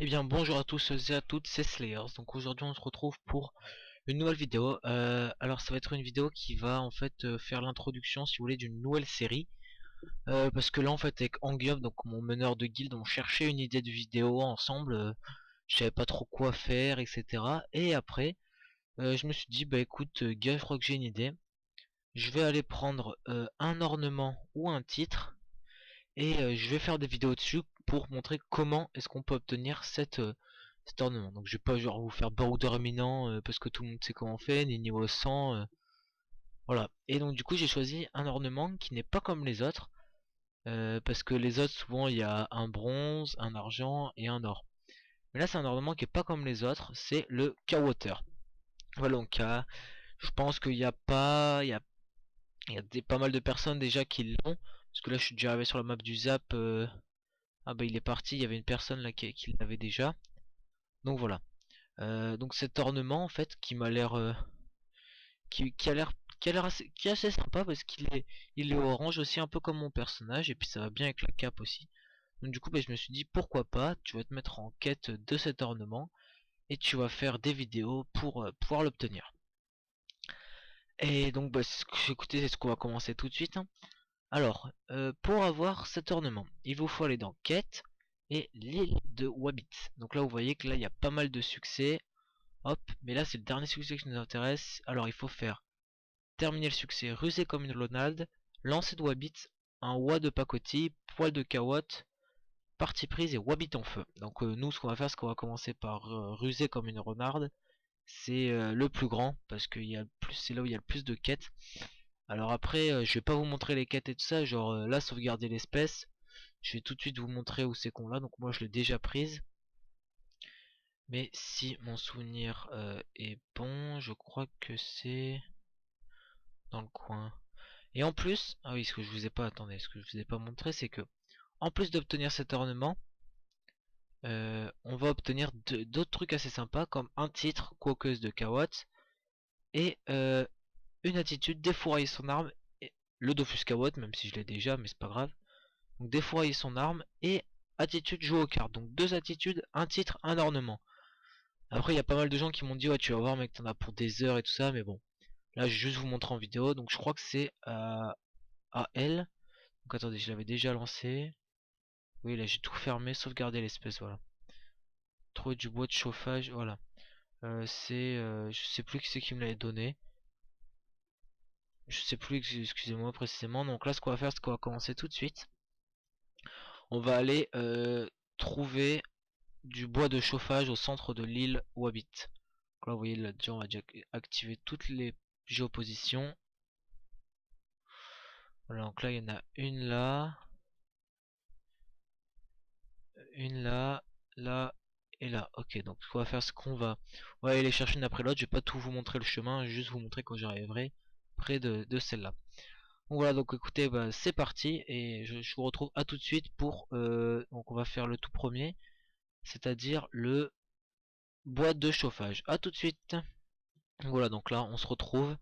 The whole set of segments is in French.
Eh bien bonjour à tous et à toutes, c'est Slayers. Donc aujourd'hui on se retrouve pour une nouvelle vidéo. Alors ça va être une vidéo qui va en fait faire l'introduction, si vous voulez, d'une nouvelle série. Parce que là en fait avec Anguiov, donc mon meneur de guilde, on cherchait une idée de vidéo ensemble. Je savais pas trop quoi faire, etc. Et après je me suis dit bah écoute Guy, je crois que j'ai une idée. Je vais aller prendre un ornement ou un titre et je vais faire des vidéos dessus pour montrer comment est-ce qu'on peut obtenir cet ornement. Donc je vais pas genre vous faire Border éminent parce que tout le monde sait comment on fait, ni niveau 100, voilà. Et donc du coup j'ai choisi un ornement qui n'est pas comme les autres, parce que les autres souvent il y a un bronze, un argent et un or. Mais là c'est un ornement qui est pas comme les autres, c'est le K-Water. Voilà, donc je pense qu'il n'y a pas, il y a pas mal de personnes déjà qui l'ont, parce que là je suis déjà arrivé sur la map du Zap. Ah bah il est parti, il y avait une personne là qui l'avait déjà. Donc voilà. Donc cet ornement en fait qui m'a l'air qui a l'air qui est assez sympa parce qu'il est orange aussi, un peu comme mon personnage, et puis ça va bien avec la cape aussi. Donc du coup bah, je me suis dit pourquoi pas, tu vas te mettre en quête de cet ornement et tu vas faire des vidéos pour pouvoir l'obtenir. Et donc bah écoutez, c'est ce qu'on va commencer tout de suite, hein. Alors, pour avoir cet ornement, il vous faut aller dans quête et l'île de Wabbit. Donc là, vous voyez que là, il y a pas mal de succès. Hop, mais là, c'est le dernier succès qui nous intéresse. Alors, il faut faire terminer le succès, ruser comme une Ronald, lancer de Wabbit, un oie de pacotille, poil de cawotte, partie prise et Wabbit en feu. Donc, nous, ce qu'on va faire, c'est qu'on va commencer par ruser comme une renarde. C'est le plus grand parce que c'est là où il y a le plus de quêtes. Alors après, je vais pas vous montrer les quêtes et tout ça, genre là sauvegarder l'espèce. Je vais tout de suite vous montrer où c'est qu'on l'a, donc moi je l'ai déjà prise. Mais si mon souvenir est bon, je crois que c'est dans le coin. Et en plus, ah oui, ce que je vous ai pas, attendez, ce que je vous ai pas montré, c'est que en plus d'obtenir cet ornement, on va obtenir d'autres trucs assez sympas comme un titre, quoqueuse de Kawatt, et une attitude, défourailler son arme, et le Dofus Kawatt, même si je l'ai déjà, mais c'est pas grave. Donc défourailler son arme et attitude jouer aux cartes. Donc deux attitudes, un titre, un ornement. Après il y a pas mal de gens qui m'ont dit ouais tu vas voir mec t'en as pour des heures et tout ça, mais bon. Là je vais juste vous montrer en vidéo. Donc je crois que c'est à L. Donc attendez, je l'avais déjà lancé. Oui là j'ai tout fermé, sauvegarder l'espèce, voilà. Trouver du bois de chauffage, voilà. Je sais plus qui c'est qui me l'avait donné. Je sais plus, excusez-moi précisément. Donc là ce qu'on va faire, c'est qu'on va commencer tout de suite. On va aller trouver du bois de chauffage au centre de l'île Wabbit. Donc là vous voyez là déjà on va déjà activer toutes les géopositions. Voilà, donc là il y en a une là, là et là. Ok, donc on va faire ce qu'on va. On va aller les chercher une après l'autre. Je vais pas tout vous montrer le chemin, je vais juste vous montrer quand j'arriverai près de celle-là. Donc voilà, donc écoutez, bah, c'est parti et je vous retrouve à tout de suite pour donc on va faire le tout premier, c'est-à-dire le bois de chauffage. À tout de suite. Voilà, donc là on se retrouve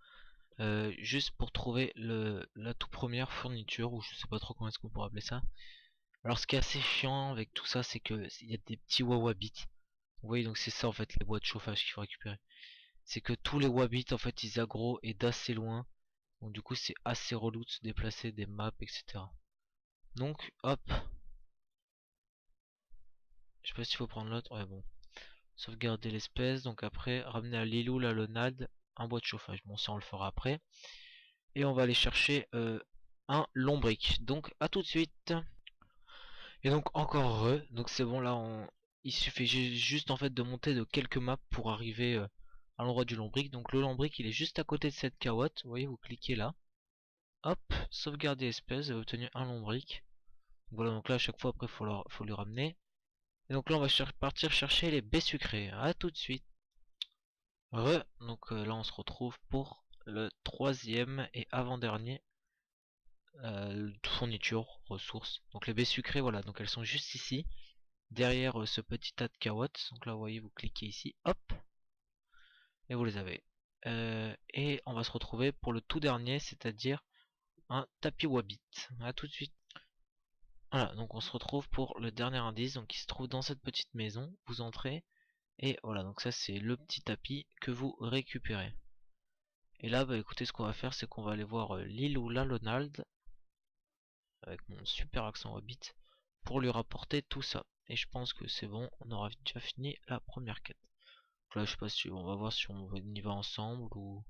juste pour trouver la toute première fourniture, ou je sais pas trop comment est-ce qu'on pourrait appeler ça. Alors ce qui est assez chiant avec tout ça, c'est que il y a des petits wawabits. Vous voyez, donc c'est ça en fait les bois de chauffage qu'il faut récupérer. C'est que tous les wabits en fait ils aggro et d'assez loin. Donc du coup c'est assez relou de se déplacer des maps, etc. Donc hop, je sais pas s'il faut prendre l'autre, ouais bon. Sauvegarder l'espèce, donc après ramener à l'îlot la lonade un bois de chauffage. Bon ça on le fera après. Et on va aller chercher un lombric. Donc à tout de suite. Et donc encore heureux. Donc c'est bon là il suffit juste en fait de monter de quelques maps pour arriver à l'endroit du lombric. Donc le lombric il est juste à côté de cette carotte. Vous voyez, vous cliquez là. Hop, sauvegarder espèce, vous avez obtenu un lombric. Voilà, donc là à chaque fois après faut le ramener. Et donc là on va partir chercher les baies sucrées. À tout de suite. Donc là on se retrouve pour le troisième et avant-dernier fourniture, ressources. Donc les baies sucrées, voilà, donc elles sont juste ici, derrière ce petit tas de carottes. Donc là vous voyez, vous cliquez ici, hop, et vous les avez. Et on va se retrouver pour le tout dernier, c'est-à-dire un tapis Wabbit. A tout de suite. Voilà, donc on se retrouve pour le dernier indice, donc il se trouve dans cette petite maison, vous entrez, et voilà, donc ça c'est le petit tapis que vous récupérez. Et là, bah écoutez, ce qu'on va faire, c'est qu'on va aller voir Lilou Lalonald, avec mon super accent Hobbit, pour lui rapporter tout ça. Et je pense que c'est bon, on aura déjà fini la première quête. Donc là, je sais pas si on va voir si on y va ensemble ou...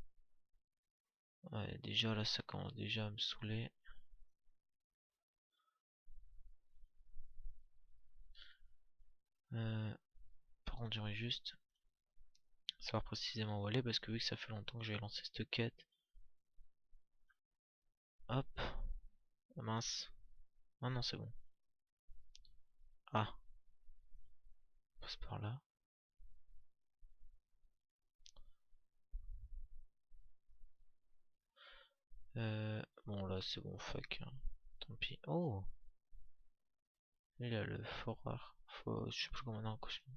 Ouais, déjà là, ça commence déjà à me saouler. Par contre, j'aurais juste savoir précisément où aller parce que vu que ça fait longtemps que j'ai lancé cette quête. Hop, oh, mince. Ah non, c'est bon. Ah, on passe par là. Bon là c'est bon, fuck, hein. Tant pis. Oh, il a le foreur. Je sais plus comment on a un costume.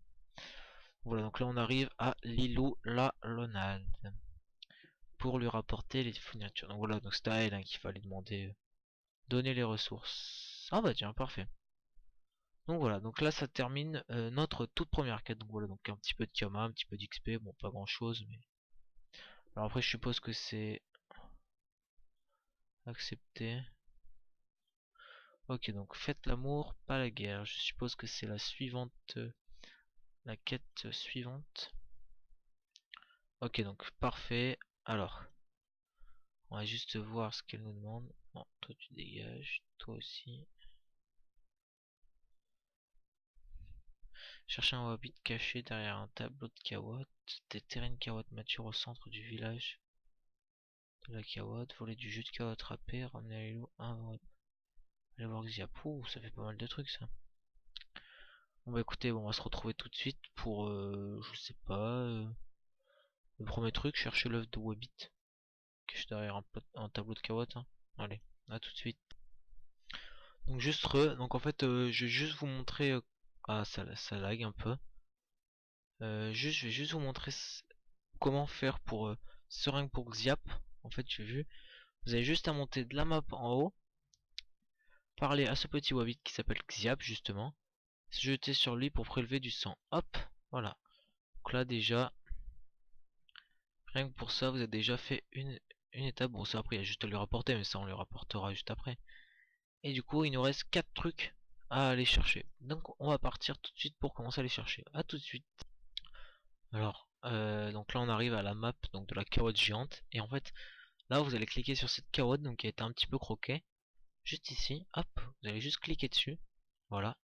Voilà, donc là on arrive à Lilou la Lonald pour lui rapporter les fournitures. Donc voilà, donc c'était à elle hein, qu'il fallait demander, donner les ressources. Ah bah tiens, parfait. Donc voilà, donc là ça termine notre toute première quête. Donc voilà, donc un petit peu de Kama, un petit peu d'XP, bon pas grand chose, mais... Alors après je suppose que c'est accepté. Ok, donc faites l'amour, pas la guerre. Je suppose que c'est la suivante, la quête suivante. Ok, donc parfait. Alors, on va juste voir ce qu'elle nous demande. Bon, toi tu dégages, toi aussi. Cherchez un hobbit caché derrière un tableau de Kawot. Déterrer une Kawot mature au centre du village de la Kawot. Voler du jus de Kawot râpé. Ramener les loups. Allez voir Xiap. Ouh, ça fait pas mal de trucs ça. Bon bah écoutez, bon, on va se retrouver tout de suite pour, je sais pas, le premier truc, chercher l'œuf de Wabbit. Caché derrière un tableau de Kawot. Hein. Allez, à tout de suite. Donc juste donc en fait, je vais juste vous montrer, ah ça lag un peu. Je vais juste vous montrer comment faire pour seringue pour Xiap. En fait, j'ai vu. Vous avez juste à monter de la map en haut, parler à ce petit Wabbit qui s'appelle Xiap justement, se jeter sur lui pour prélever du sang. Hop, voilà. Donc là déjà, rien que pour ça, vous avez déjà fait une étape. Bon, ça après, il y a juste à lui rapporter, mais ça on lui rapportera juste après. Et du coup, il nous reste 4 trucs à aller chercher. Donc on va partir tout de suite pour commencer à les chercher. A tout de suite. Alors, donc là on arrive à la map donc de la carotte géante. Et en fait, là vous allez cliquer sur cette carotte donc qui a été un petit peu croquée. Juste ici, hop, vous allez juste cliquer dessus. Voilà.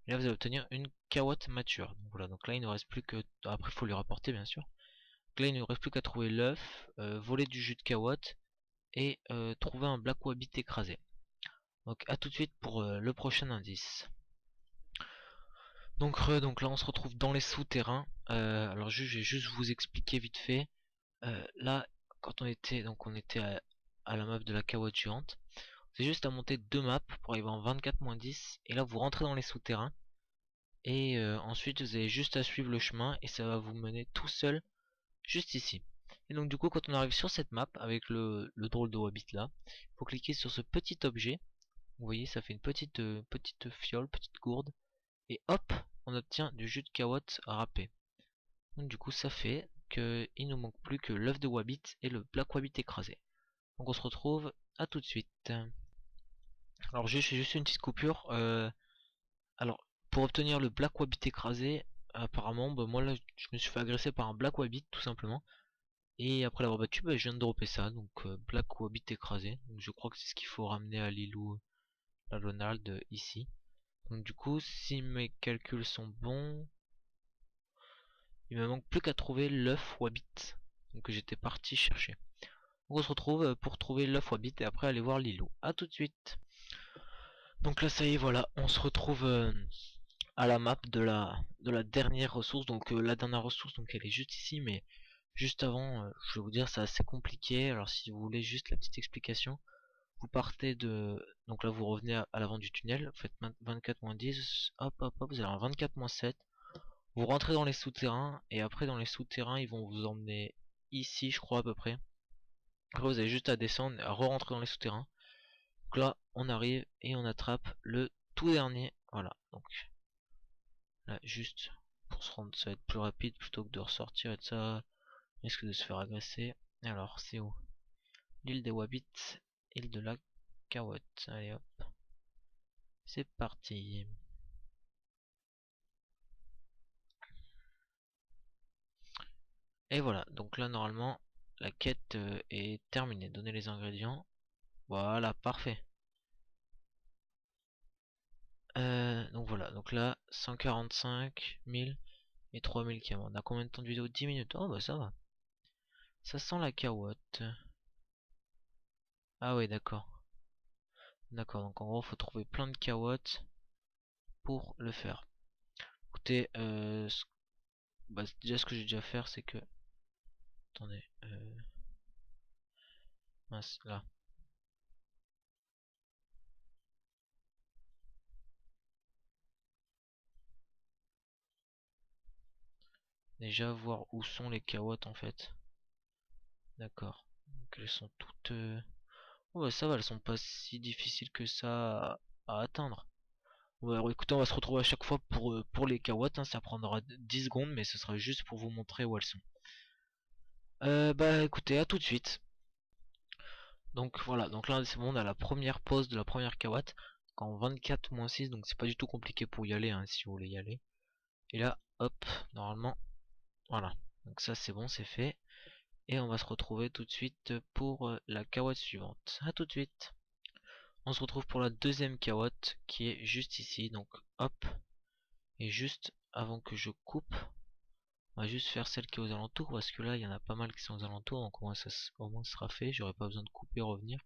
Et là vous allez obtenir une carotte mature. Donc voilà, donc là il ne reste plus que... Après il faut lui rapporter bien sûr. Donc là il ne reste plus qu'à trouver l'œuf, voler du jus de carotte et trouver un black wabbit écrasé. Donc à tout de suite pour le prochain indice. Donc là on se retrouve dans les souterrains. Alors je vais juste vous expliquer vite fait. Là quand on était à la map de la carotte géante. C'est juste à monter deux maps pour arriver en 24-10 et là vous rentrez dans les souterrains et ensuite vous avez juste à suivre le chemin et ça va vous mener tout seul juste ici. Et donc du coup quand on arrive sur cette map avec le drôle de Wabbit là, il faut cliquer sur ce petit objet. Vous voyez ça fait une petite fiole, petite gourde et hop on obtient du jus de carotte râpé. Donc du coup ça fait que il nous manque plus que l'œuf de Wabbit et le black Wabbit écrasé. Donc on se retrouve à tout de suite. Alors juste une petite coupure. Alors pour obtenir le black Wabbit écrasé, apparemment bah, moi là je me suis fait agresser par un black Wabbit tout simplement. Et après l'avoir battu, bah, je viens de dropper ça, donc black Wabbit écrasé. Donc je crois que c'est ce qu'il faut ramener à Lilou la Ronald ici. Donc du coup si mes calculs sont bons, il me manque plus qu'à trouver l'œuf Wabbit donc que j'étais parti chercher. Donc on se retrouve pour trouver l'œuf Wabbit et après aller voir Lilou. A tout de suite. Donc là ça y est voilà, on se retrouve à la map de la dernière ressource. Donc la dernière ressource donc elle est juste ici, mais juste avant je vais vous dire c'est assez compliqué. Alors si vous voulez juste la petite explication, vous partez de... Donc là vous revenez à l'avant du tunnel, vous faites 24-10, hop hop hop, vous allez en 24-7, vous rentrez dans les souterrains et après dans les souterrains ils vont vous emmener ici je crois à peu près. Après vous avez juste à descendre et à re-rentrer dans les souterrains. Donc là on arrive et on attrape le tout dernier. Voilà, donc là juste pour se rendre, ça va être plus rapide plutôt que de ressortir et de ça risque de se faire agresser. Alors c'est où? L'île des Wabbits, île de la Cawotte. Allez hop, c'est parti. Et voilà, donc là normalement la quête est terminée. Donner les ingrédients. Voilà, parfait. Donc voilà, donc là 145 000 et 3000 km. On a combien de temps de vidéo? 10 minutes. Oh bah ça va. Ça sent la carotte. Ah ouais, d'accord. D'accord, donc en gros faut trouver plein de carottes pour le faire. Écoutez, bah, déjà ce que j'ai déjà à faire c'est que... Attendez, mince, là. Déjà voir où sont les carottes en fait. D'accord. Donc elles sont toutes... Oh bah ça va, elles sont pas si difficiles que ça à atteindre. Ouais, alors écoutez, on va se retrouver à chaque fois pour les carottes, hein, ça prendra 10 secondes, mais ce sera juste pour vous montrer où elles sont. Bah écoutez, à tout de suite. Donc voilà, donc là c'est bon, on a la première pause de la première carotte, en 24-6, donc c'est pas du tout compliqué pour y aller, hein, si vous voulez y aller. Et là, hop, normalement, voilà. Donc ça c'est bon, c'est fait. Et on va se retrouver tout de suite pour la carotte suivante. À tout de suite. On se retrouve pour la deuxième carotte qui est juste ici, donc hop. Et juste avant que je coupe, on va juste faire celle qui est aux alentours parce que là il y en a pas mal qui sont aux alentours, donc au moins ça sera fait, j'aurai pas besoin de couper et revenir.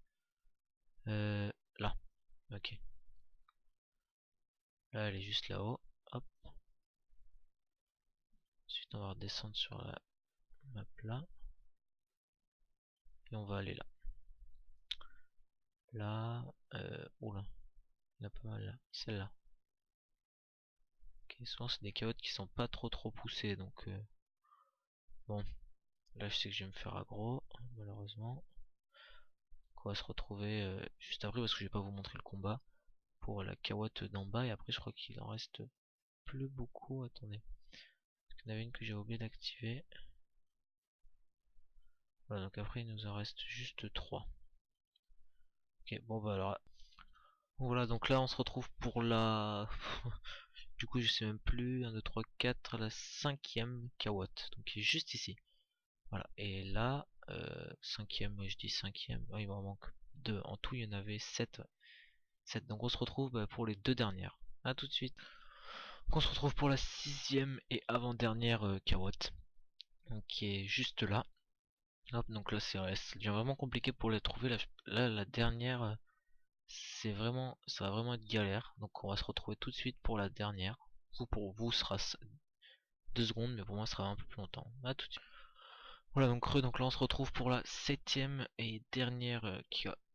Là, ok. Là elle est juste là-haut, hop. Ensuite on va redescendre sur la map là. Et on va aller là. Là, oula, il y en a pas mal là, celle-là. Ok, souvent c'est des carottes qui sont pas trop poussées, donc bon, là je sais que je vais me faire aggro, malheureusement. Donc on va se retrouver juste après parce que je vais pas vous montrer le combat pour la carotte d'en bas et après je crois qu'il en reste plus beaucoup. Attendez, il y en avait une que j'ai oublié d'activer. Voilà, donc après il nous en reste juste 3. Ok, bon bah alors voilà, donc là on se retrouve pour la du coup je sais même plus, 1 2 3 4, la cinquième carotte, donc qui est juste ici. Voilà, et là cinquième, je dis cinquième, il m'en manque 2 en tout, il y en avait 7. 7. Donc on se retrouve pour les deux dernières. A tout de suite. Donc on se retrouve pour la sixième et avant-dernière carotte, donc qui est juste là. Hop, donc là ça devient vraiment compliqué pour les trouver. Là la dernière, ça va vraiment être galère. Donc on va se retrouver tout de suite pour la dernière. Pour vous sera 2 secondes, mais pour moi ça sera un peu plus longtemps. A tout de suite. Voilà, donc là on se retrouve pour la septième et dernière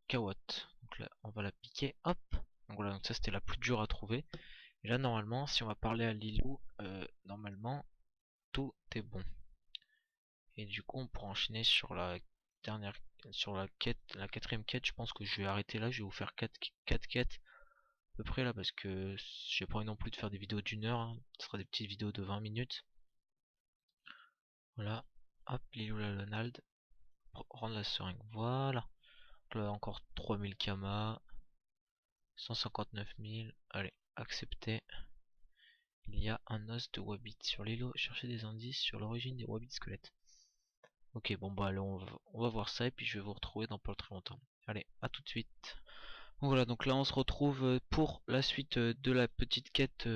carotte. Donc là on va la piquer, hop. Donc voilà, donc ça c'était la plus dure à trouver. Et là normalement si on va parler à Lilou, normalement tout est bon. Et du coup on pourra enchaîner sur la dernière, sur la quête, la quatrième quête. Je pense que je vais arrêter là, je vais vous faire 4 quêtes à peu près là parce que j'ai pas envie non plus de faire des vidéos d'1 heure, hein. Ce sera des petites vidéos de 20 minutes. Voilà, hop, Lilou la Lonald, rendre la seringue, voilà. Donc là encore 3000 kama, 159 000, allez, accepter. Il y a un os de Wabbit sur l'îlot, chercher des indices sur l'origine des Wabbit squelettes. Ok, bon bah allez, on va voir ça et puis je vais vous retrouver dans pas très longtemps. Allez, à tout de suite. Bon, voilà, donc là on se retrouve pour la suite de la petite quête.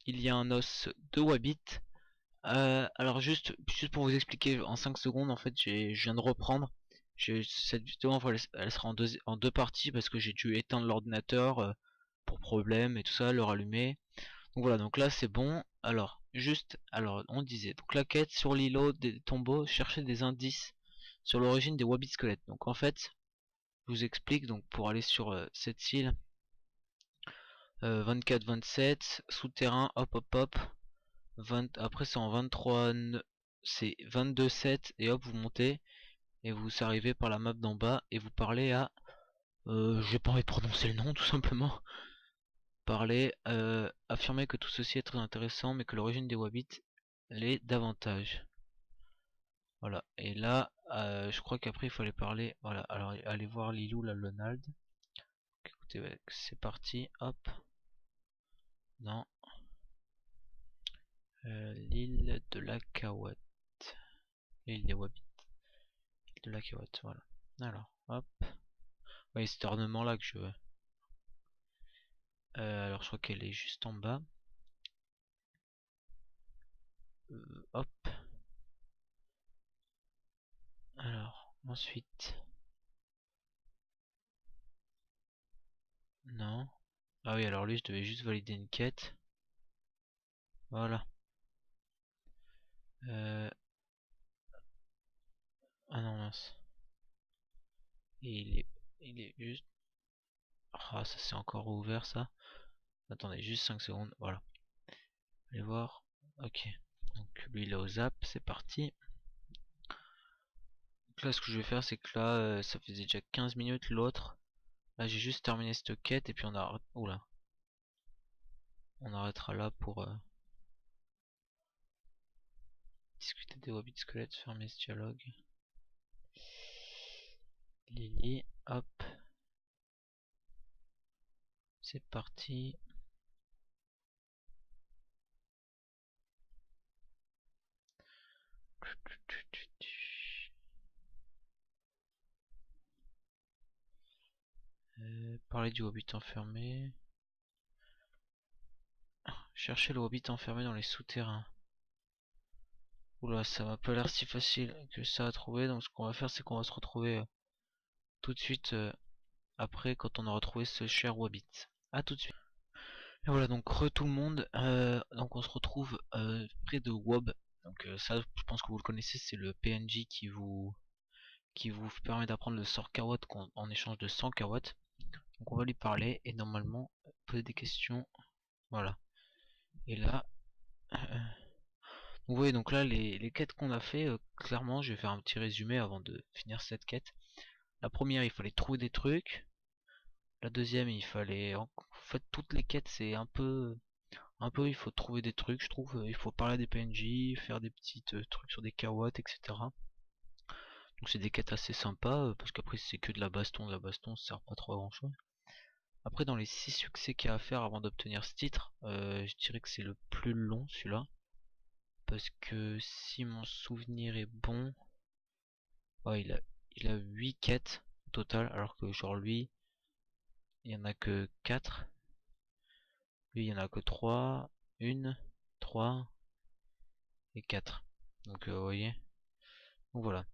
Il y a un os de Wabbit. Alors juste pour vous expliquer en 5 secondes, en fait je viens de reprendre. Cette vidéo elle sera en deux parties parce que j'ai dû éteindre l'ordinateur pour problème et tout ça, le rallumer. Donc voilà, donc là c'est bon. Alors on disait, donc la quête sur l'îlot des tombeaux, chercher des indices sur l'origine des Wabbit squelettes. Donc en fait, je vous explique, donc pour aller sur cette île, 24-27, souterrain, hop hop hop, après c'est en 23, c'est 22-7, et hop vous montez, et vous arrivez par la map d'en bas, et vous parlez à, j'ai pas envie de prononcer le nom tout simplement, parler. Affirmer que tout ceci est très intéressant, mais que l'origine des Wabbits l'est davantage. Voilà, et là, je crois qu'après il fallait parler. Voilà, alors allez voir Lilou la Lonald. Écoutez, ouais, c'est parti, hop. Non. L'île de la Cahouette. L'île des Wabbits. L'île de la Cahouette, voilà. Alors, hop. Oui, cet ornement là que je veux. Alors je crois qu'elle est juste en bas. Hop. Alors, ensuite. Non. Ah oui, alors lui, je devais juste valider une quête. Voilà. Ah non, mince. Et il est juste... Ah, ça c'est encore ouvert ça. Attendez, juste 5 secondes. Voilà. Allez voir. Ok. Donc lui, il est au zap. C'est parti. Donc là, ce que je vais faire, c'est que là, ça faisait déjà 15 minutes l'autre. Là, j'ai juste terminé cette quête et puis on arrête. Oula. On arrêtera là pour discuter des Wabbits squelettes. Fermer ce dialogue. Lily, hop. C'est parti. Parler du Hobbit enfermé. Chercher le Hobbit enfermé dans les souterrains. Oula, ça m'a pas l'air si facile que ça à trouver. Donc ce qu'on va faire, c'est qu'on va se retrouver tout de suite après quand on aura trouvé ce cher Hobbit. A tout de suite. Et voilà, donc tout le monde. Donc on se retrouve près de Wob. Donc ça, je pense que vous le connaissez, c'est le PNJ qui vous permet d'apprendre le sort Kawat en échange de 100 Kawat. Donc on va lui parler et normalement poser des questions. Voilà. Et là, vous voyez donc là les quêtes qu'on a fait, clairement je vais faire un petit résumé avant de finir cette quête. La première, il fallait trouver des trucs. La deuxième, il fallait... En fait, toutes les quêtes, c'est un peu, il faut trouver des trucs, je trouve. Il faut parler à des PNJ, faire des petits trucs sur des Kawats, etc. Donc c'est des quêtes assez sympas, parce qu'après c'est que de la baston. La baston, ça sert pas trop à grand chose. Après, dans les 6 succès qu'il y a à faire avant d'obtenir ce titre, je dirais que c'est le plus long celui-là. Parce que si mon souvenir est bon, ouais, il a 8 quêtes au total, alors que genre lui, il y en a que 4. Lui, il y en a que 3, 1, 3 et 4. Donc vous voyez. Donc voilà.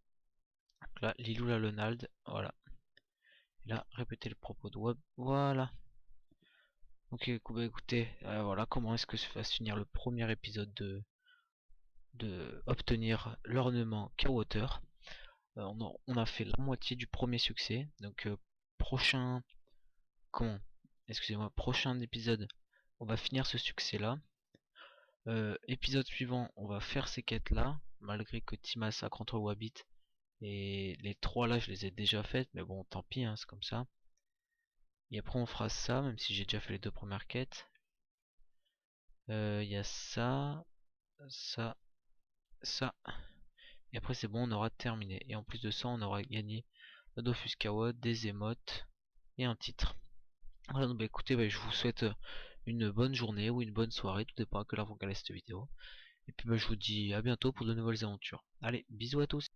Donc là, Lilou la Lonald, voilà. Et là, répétez le propos de Web. Voilà. Ok, bah, écoutez, voilà comment est-ce que se va se finir le premier épisode de obtenir l'ornement K-Water. On a fait la moitié du premier succès. Donc prochain... Comment? Excusez-moi, prochain épisode, on va finir ce succès là. Épisode suivant, on va faire ces quêtes là, malgré que Timas a contre Wabbit. Et les 3 là, je les ai déjà faites, mais bon, tant pis, hein, c'est comme ça. Et après, on fera ça, même si j'ai déjà fait les 2 premières quêtes. Il y a ça, ça, ça. Et après, c'est bon, on aura terminé. Et en plus de ça, on aura gagné le Dofus Kawad, des émotes et un titre. Voilà, donc bah écoutez, bah, je vous souhaite une bonne journée ou une bonne soirée, tout dépend à quelle heure vous regardez cette vidéo. Et puis bah, je vous dis à bientôt pour de nouvelles aventures. Allez, bisous à tous.